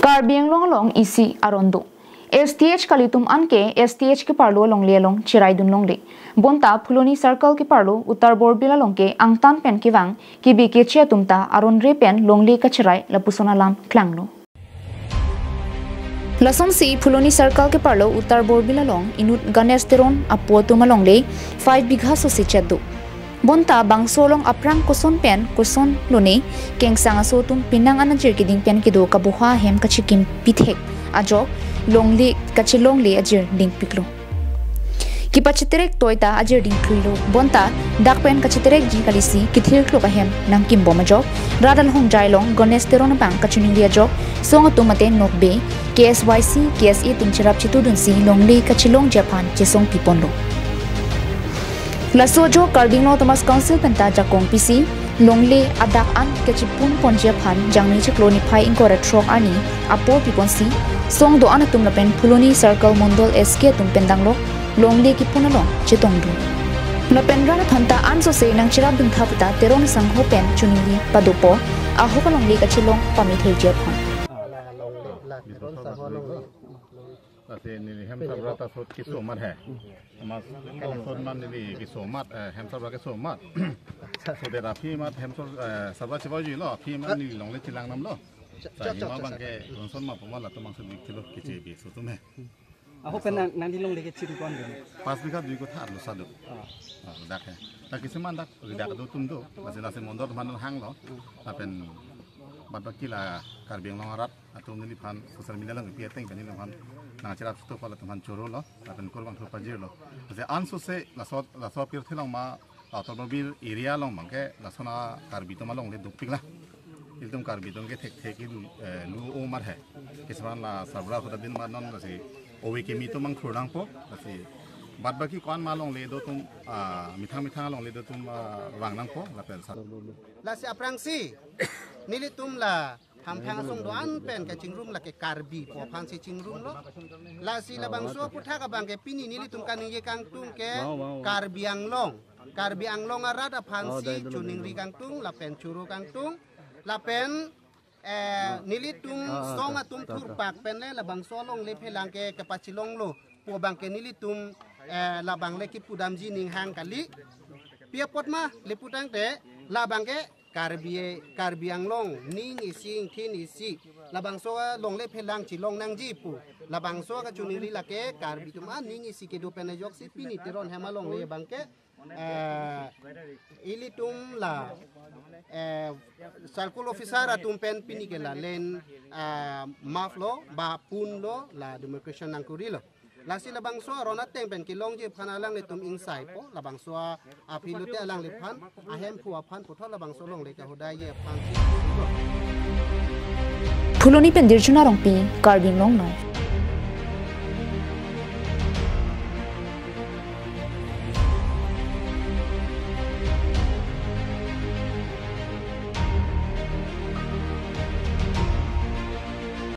Karbiang long isi arondo. STH kalitum anke STH ke parlo longle long chirai dun longle. Bonta Phuloni circle ke parlo Uttar Borbil longke angtan pen ke wang ki bi ke chia tumta aron re pen longle ka chirai la pusona lam klangno. Lason si Phuloni circle ke parlo Uttar Borbil long inut Gonesh Teron apo tumalongle 5 bigha so si chedu. Bonta bang solong aprang kuson pen kuson lone keng sanga sotum pinang anajir kiding pen kido kabuha hem kachikim pithek ajo longle kachilongle ajir ding piklo kipachitrek toita ajir ding krilo bonta dakpen kachitrek ji kalisi kithir klo kahem nangkim bomajo radal hong jailong Gonesh Teron bang kachuning dia jo song atumate nokbe KSYC KSE tingchirap chitudunsi longle kachilong Japan jesong piponlo Lasojo Karbinglo Thomas Council penta jakong PC longle adak an kachepun ponje phan jangni chikloni phai inkorat trok ani apo piponsi song do anatum lapen Phuloni circle mondol SK tum pendanglo longle ki punalo chitongdu lapen rana thanta anso se nang chirab ding thapta teron sangho pen chunili padupo aho ka longle kachilong pami thilje phan Tapi ini hamster berata sot kisomat hai, mas sot man ini kisomat, hamster berata kisomat. Saudara pi mat hamster sabah coba je lo, pi mat ini longle cilang nam lo. Saya mau bangke ronson mat pemal atau maksud kilo kecil biasa tu meh. Aku pernah nanti longle kecil tu kan? Pas mereka dulu thar lo sadu. Dak hai. Tak kiseman dak, dak tu tum tu. Masih nasi mondor mana hang lo. Tapi bagi lah Karbiang longarat atau ni pan sosial media lang piateng kan ni lang nang cerap tu kalau teman curu lo, tapi korban tu pajir lo. Jadi anso se lasot pirti lang ma Uttar Borbil area lang mangke lasona Karbi tu malong le dupik lah. Itu Karbi tu ke tek lu omar hai. Kisman la sabra tu bin manon kasi owe kemi tu mang kurang po. Kasi bad bagi kawan malong le do tu mithang long le do tu wang nang po. Lasi aprangsi nilitum la hampang song doan pen ke cingrum la ke Karbi po pan si cingrum lo lasi la bangso putha ka bang ke pini nilitum kan ye kangtung ke Karbiang long arada pan si chuning ri kangtung la pen churu kangtung la pen nilitum song atum turpak pen le la bangso long le phelang ke kapachilong lo po bang ke nilitum la bang le ki pudamji ning hang kali pia potma le putang te la bang ke Karbiang long ning ising thin isi labang so long le phelang chi long nang ji pu labang so ka chuning ri la ke Karbi tum ning isi ke do pen jok si pini teron hema long le bang ke ilitum la circle officer atum pen pini ke la len maflo ba pun lo la demarcation nang kurilo lasi labang so ronat teng pen kilong je phanalang le tum insai po labang so apilute alang le phan ahem phu aphan putho labang so long le ka hodai ye phan Phuloni pen dirjuna rongpi Karbing long no